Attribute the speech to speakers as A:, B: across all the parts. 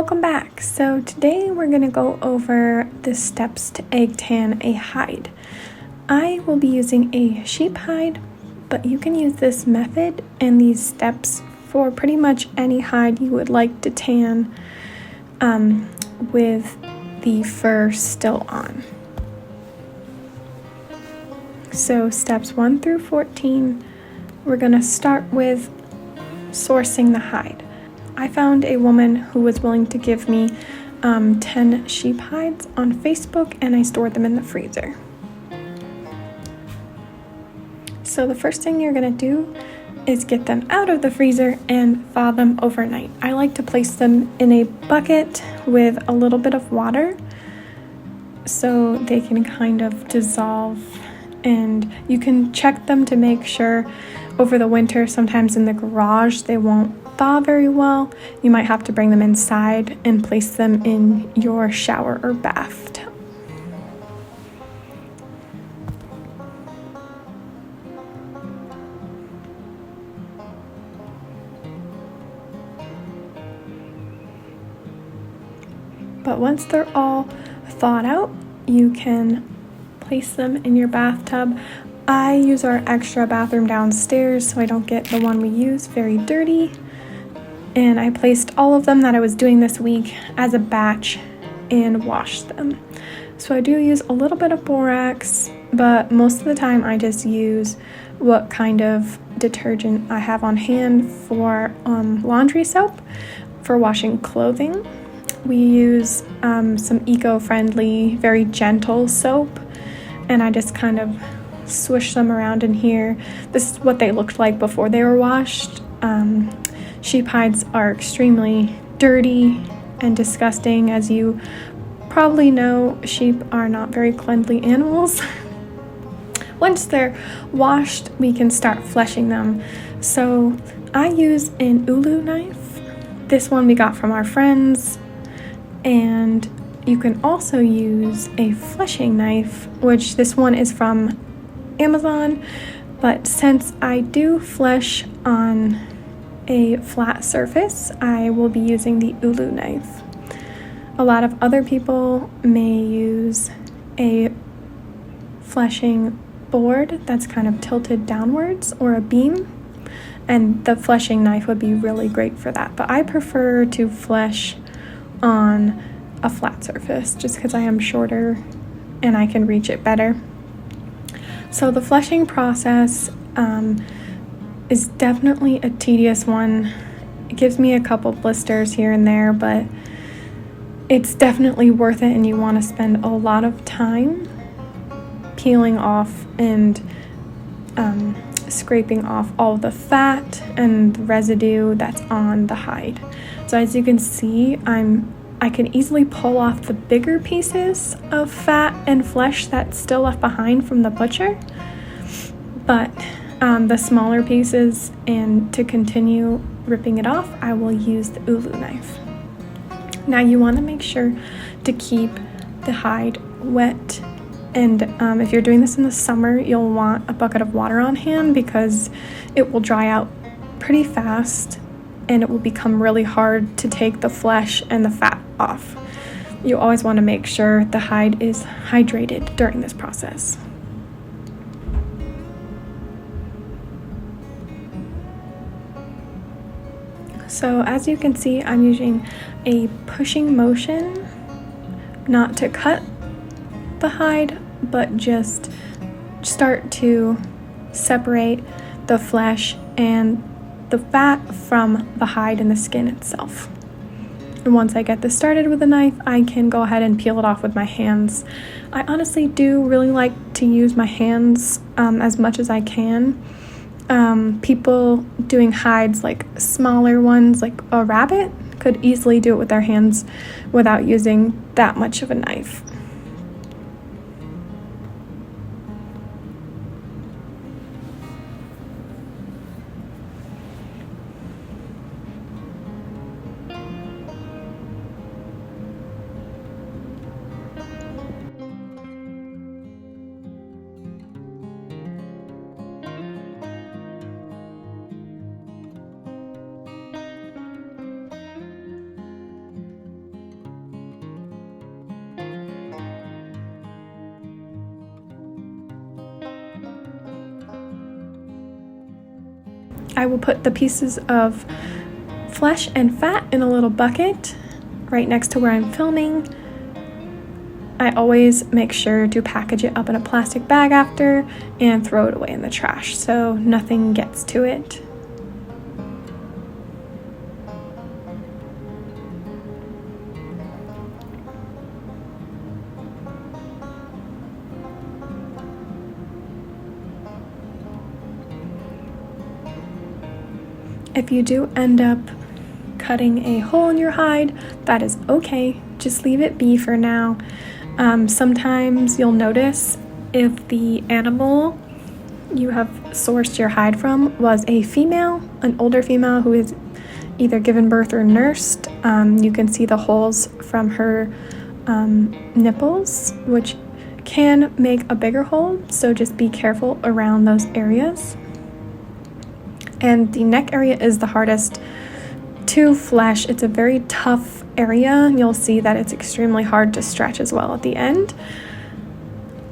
A: Welcome back. So today we're going to go over the steps to egg tan a hide. I will be using a sheep hide, but you can use this method and these steps for pretty much any hide you would like to tan with the fur still on. So steps 1 through 14, we're going to start with sourcing the hide. I found a woman who was willing to give me 10 sheep hides on Facebook, and I stored them in the freezer. So the first thing you're going to do is get them out of the freezer and thaw them overnight. I like to place them in a bucket with a little bit of water so they can kind of dissolve, and you can check them to make sure over the winter. Sometimes in the garage they won't thaw very well. You might have to bring them inside and place them in your shower or bathtub. But once they're all thawed out, you can place them in your bathtub. I use our extra bathroom downstairs so I don't get the one we use very dirty. And I placed all of them that I was doing this week as a batch and washed them. So I do use a little bit of borax, but most of the time I just use what kind of detergent I have on hand for laundry soap. For washing clothing, we use some eco-friendly, very gentle soap, and I just kind of swish them around in here. This is what they looked like before they were washed. Sheep hides are extremely dirty and disgusting. As you probably know, sheep are not very cleanly animals. Once they're washed, we can start fleshing them. So I use an ulu knife. This one we got from our friends. And you can also use a fleshing knife, which this one is from Amazon. But since I do flesh on a flat surface, I will be using the ulu knife. A lot of other people may use a fleshing board that's kind of tilted downwards, or a beam, and the fleshing knife would be really great for that. But I prefer to flesh on a flat surface just because I am shorter and I can reach it better. So the fleshing process is definitely a tedious one. It gives me a couple blisters here and there, but it's definitely worth it, and you want to spend a lot of time peeling off and scraping off all the fat and the residue that's on the hide. So as you can see, I can easily pull off the bigger pieces of fat and flesh that's still left behind from the butcher, but the smaller pieces, and to continue ripping it off, I will use the ulu knife. Now you want to make sure to keep the hide wet, and if you're doing this in the summer, you'll want a bucket of water on hand because it will dry out pretty fast and it will become really hard to take the flesh and the fat off. You always want to make sure the hide is hydrated during this process. So as you can see, I'm using a pushing motion, not to cut the hide, but just start to separate the flesh and the fat from the hide and the skin itself. And once I get this started with a knife, I can go ahead and peel it off with my hands. I honestly do really like to use my hands as much as I can. People doing hides, like smaller ones, like a rabbit, could easily do it with their hands without using that much of a knife. I will put the pieces of flesh and fat in a little bucket right next to where I'm filming. I always make sure to package it up in a plastic bag after and throw it away in the trash so nothing gets to it. If you do end up cutting a hole in your hide, that is okay. Just leave it be for now. Sometimes you'll notice if the animal you have sourced your hide from was a female, an older female who is either given birth or nursed, you can see the holes from her nipples, which can make a bigger hole, so just be careful around those areas. And the neck area is the hardest to flesh. It's a very tough area. You'll see that it's extremely hard to stretch as well at the end.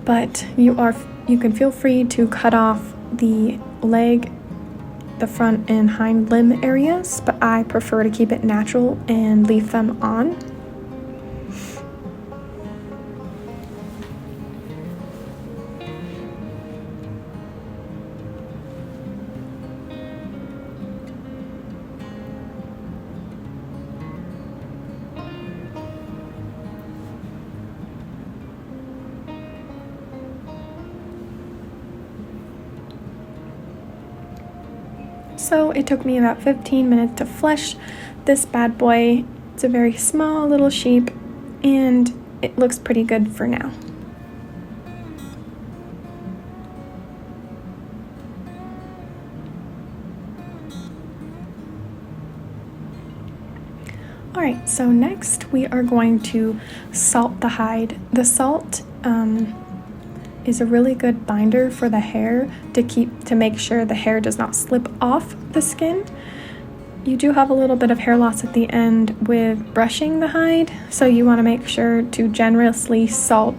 A: But you can feel free to cut off the leg, the front and hind limb areas, but I prefer to keep it natural and leave them on. So it took me about 15 minutes to flesh this bad boy. It's a very small little sheep and it looks pretty good for now. Alright, so next we are going to salt the hide. The salt is a really good binder for the hair to make sure the hair does not slip off the skin. You do have a little bit of hair loss at the end with brushing the hide, so you want to make sure to generously salt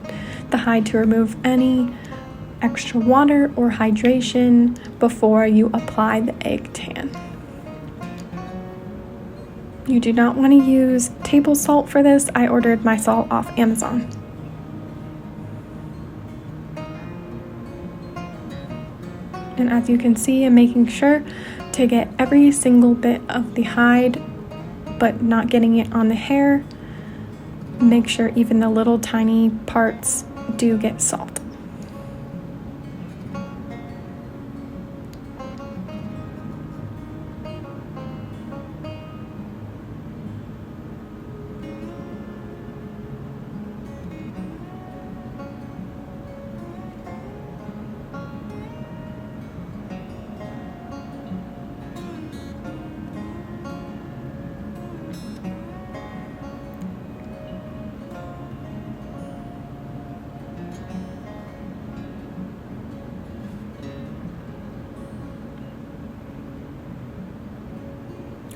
A: the hide to remove any extra water or hydration before you apply the egg tan. You do not want to use table salt for this. I ordered my salt off Amazon. And as you can see, I'm making sure to get every single bit of the hide, but not getting it on the hair. Make sure even the little tiny parts do get salt.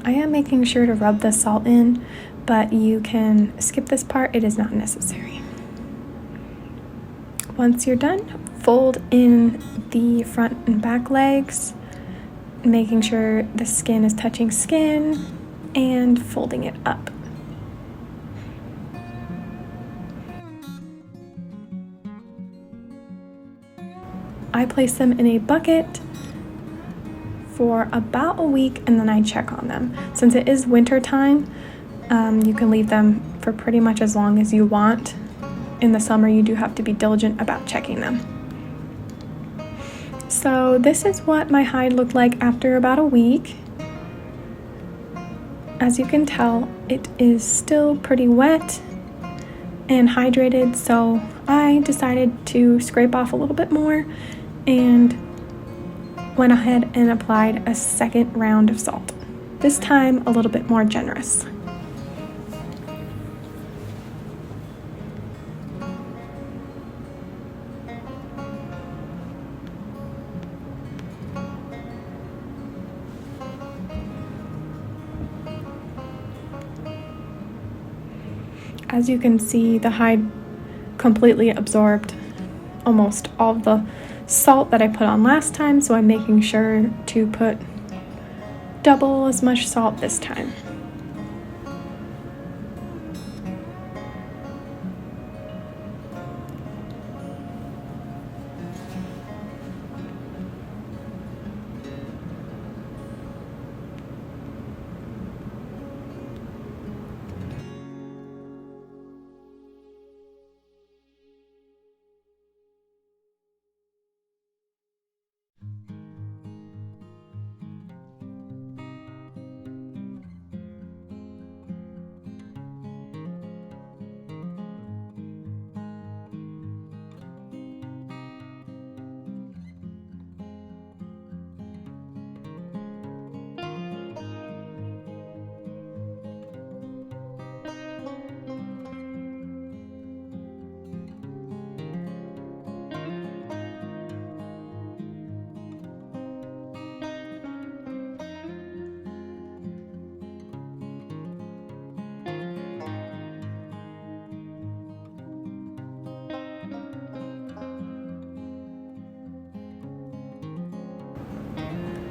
A: I am making sure to rub the salt in, but you can skip this part, it is not necessary. Once you're done, fold in the front and back legs, making sure the skin is touching skin, and folding it up. I place them in a bucket for about a week and then I check on them. Since it is winter time, you can leave them for pretty much as long as you want. In the summer, you do have to be diligent about checking them. So this is what my hide looked like after about a week. As you can tell, it is still pretty wet and hydrated, so I decided to scrape off a little bit more and went ahead and applied a second round of salt. This time a little bit more generous. As you can see, the hide completely absorbed almost all of the salt that I put on last time, so I'm making sure to put double as much salt this time.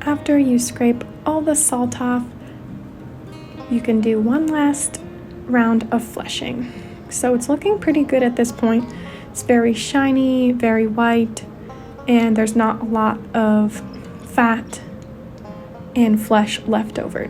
A: After you scrape all the salt off, you can do one last round of fleshing. So it's looking pretty good at this point. It's very shiny, very white, and there's not a lot of fat and flesh left over.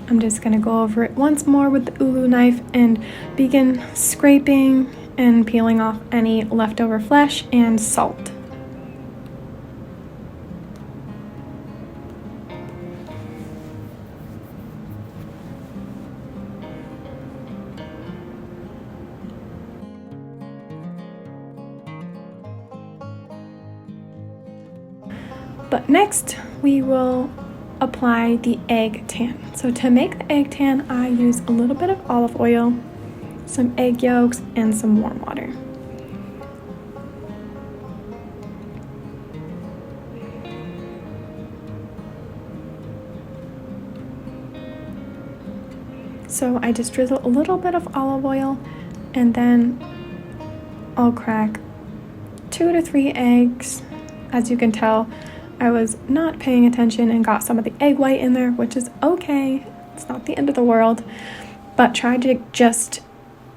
A: I'm just going to go over it once more with the ulu knife and begin scraping and peeling off any leftover flesh and salt. But next we will apply the egg tan. So to make the egg tan, I use a little bit of olive oil, some egg yolks, and some warm water. So I just drizzle a little bit of olive oil, and then I'll crack 2 to 3 eggs. As you can tell, I was not paying attention and got some of the egg white in there, which is okay. It's not the end of the world, but try to just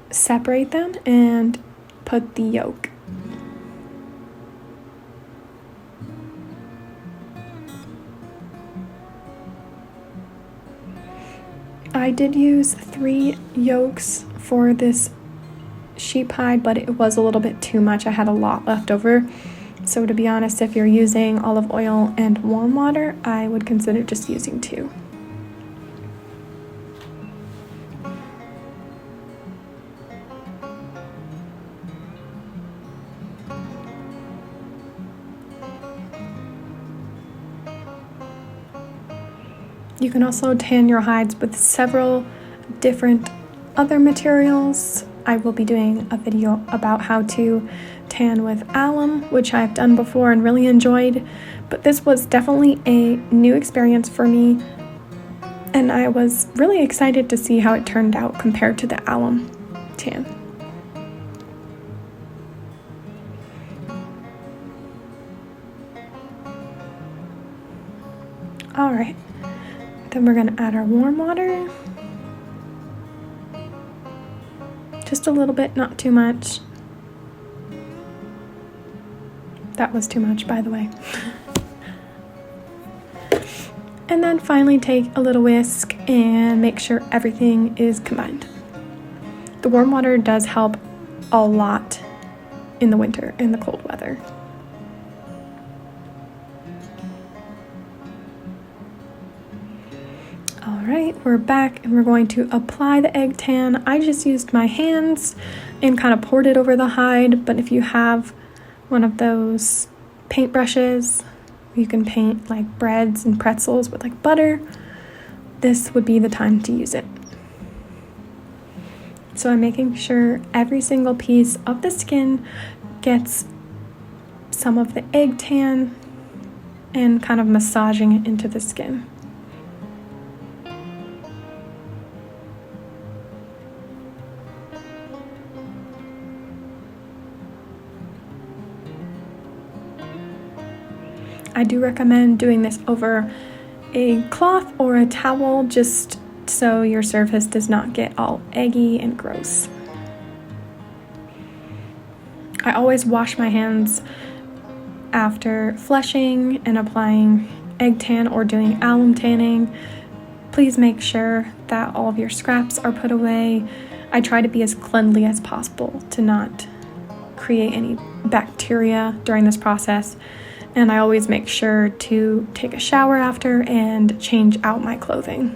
A: separate them and put the yolk. I did use 3 yolks for this sheep hide, but it was a little bit too much. I had a lot left over. So to be honest, if you're using olive oil and warm water, I would consider just using 2. You can also tan your hides with several different other materials. I will be doing a video about how to tan with alum, which I've done before and really enjoyed, but this was definitely a new experience for me, and I was really excited to see how it turned out compared to the alum tan. All right, then we're gonna add our warm water. Just a little bit, not too much. That was too much, by the way. And then finally take a little whisk and make sure everything is combined. The warm water does help a lot in the winter, in the cold weather. Alright, we're back and we're going to apply the egg tan. I just used my hands and kind of poured it over the hide, but if you have one of those paintbrushes, you can paint like breads and pretzels with like butter, this would be the time to use it. So I'm making sure every single piece of the skin gets some of the egg tan and kind of massaging it into the skin. I do recommend doing this over a cloth or a towel just so your surface does not get all eggy and gross. I always wash my hands after flushing and applying egg tan or doing alum tanning. Please make sure that all of your scraps are put away. I try to be as cleanly as possible to not create any bacteria during this process. And I always make sure to take a shower after and change out my clothing.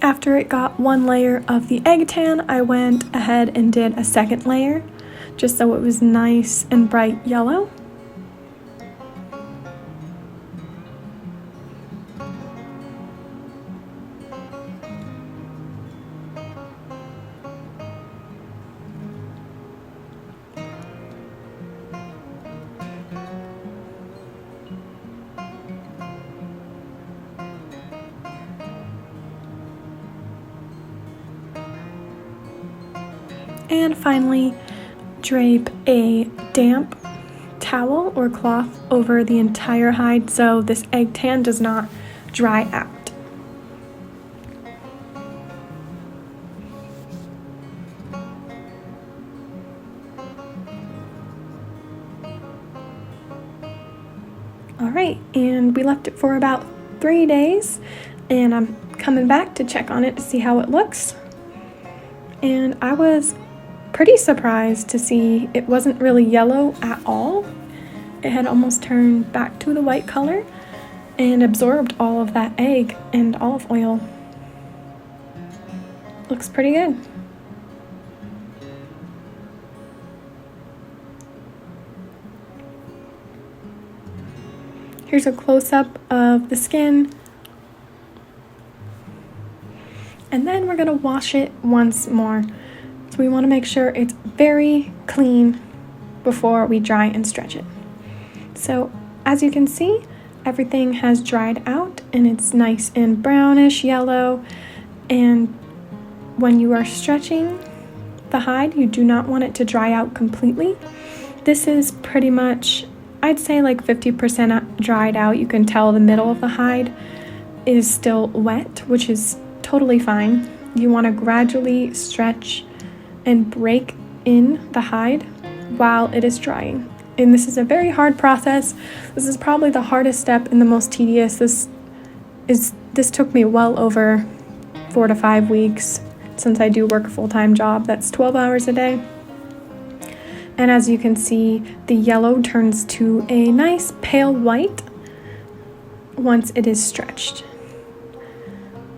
A: After it got one layer of the egg tan, I went ahead and did a second layer, just so it was nice and bright yellow. And finally, drape a damp towel or cloth over the entire hide so this egg tan does not dry out. Alright, and we left it for about 3 days, and I'm coming back to check on it to see how it looks. And I was pretty surprised to see it wasn't really yellow at all. It had almost turned back to the white color and absorbed all of that egg and olive oil. Looks pretty good. Here's a close-up of the skin. And then we're gonna wash it once more. So we wanna make sure it's very clean before we dry and stretch it. So as you can see, everything has dried out and it's nice and brownish yellow. And when you are stretching the hide, you do not want it to dry out completely. This is pretty much, I'd say like 50% dried out. You can tell the middle of the hide is still wet, which is totally fine. You want to gradually stretch and break in the hide while it is drying. And this is a very hard process. This is probably the hardest step and the most tedious. This took me well over 4 to 5 weeks since I do work a full-time job. That's 12 hours a day. And as you can see, the yellow turns to a nice pale white once it is stretched.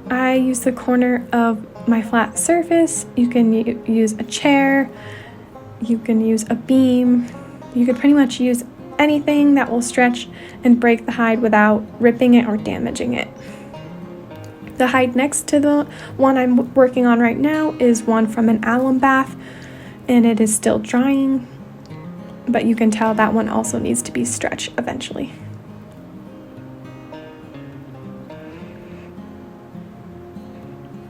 A: I use the corner of my flat surface. You can use a chair, you can use a beam, you could pretty much use anything that will stretch and break the hide without ripping it or damaging it. The hide next to the one I'm working on right now is one from an alum bath, and it is still drying, but you can tell that one also needs to be stretched eventually.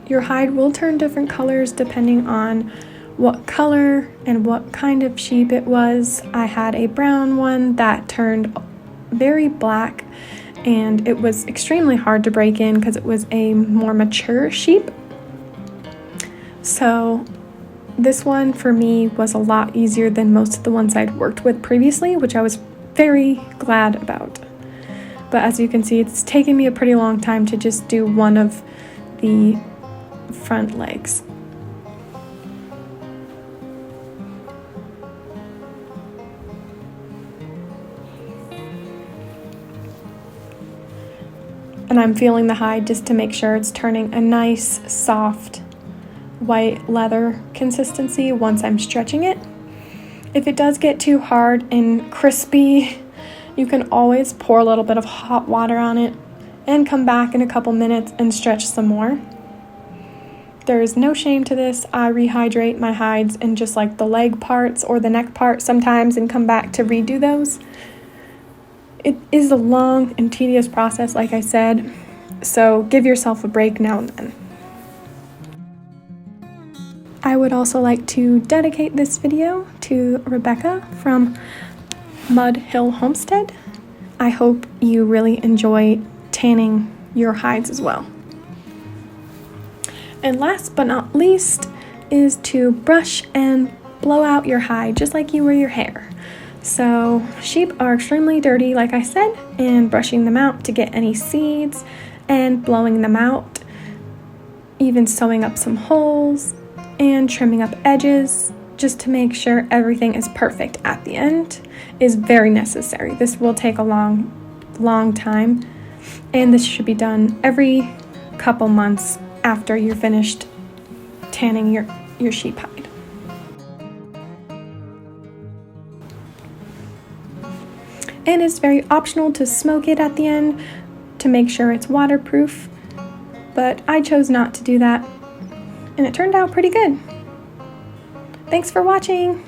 A: Your hide will turn different colors depending on what color and what kind of sheep it was. I had a brown one that turned very black, and it was extremely hard to break in because it was a more mature sheep. So this one for me was a lot easier than most of the ones I'd worked with previously, which I was very glad about. But as you can see, it's taken me a pretty long time to just do one of the front legs. And I'm feeling the hide just to make sure it's turning a nice, soft, white leather consistency once I'm stretching it. If it does get too hard and crispy, you can always pour a little bit of hot water on it and come back in a couple minutes and stretch some more. There is no shame to this. I rehydrate my hides in just like the leg parts or the neck part sometimes and come back to redo those. It is a long and tedious process, like I said, so give yourself a break now and then. I would also like to dedicate this video to Rebecca from Mud Hill Homestead. I hope you really enjoy tanning your hides as well. And last but not least is to brush and blow out your hide just like you wear your hair. So sheep are extremely dirty, like I said, and brushing them out to get any seeds and blowing them out, even sewing up some holes and trimming up edges just to make sure everything is perfect at the end is very necessary. This will take a long time, and this should be done every couple months after you're finished tanning your sheep hide. And it's very optional to smoke it at the end to make sure it's waterproof, but I chose not to do that, and it turned out pretty good. Thanks for watching!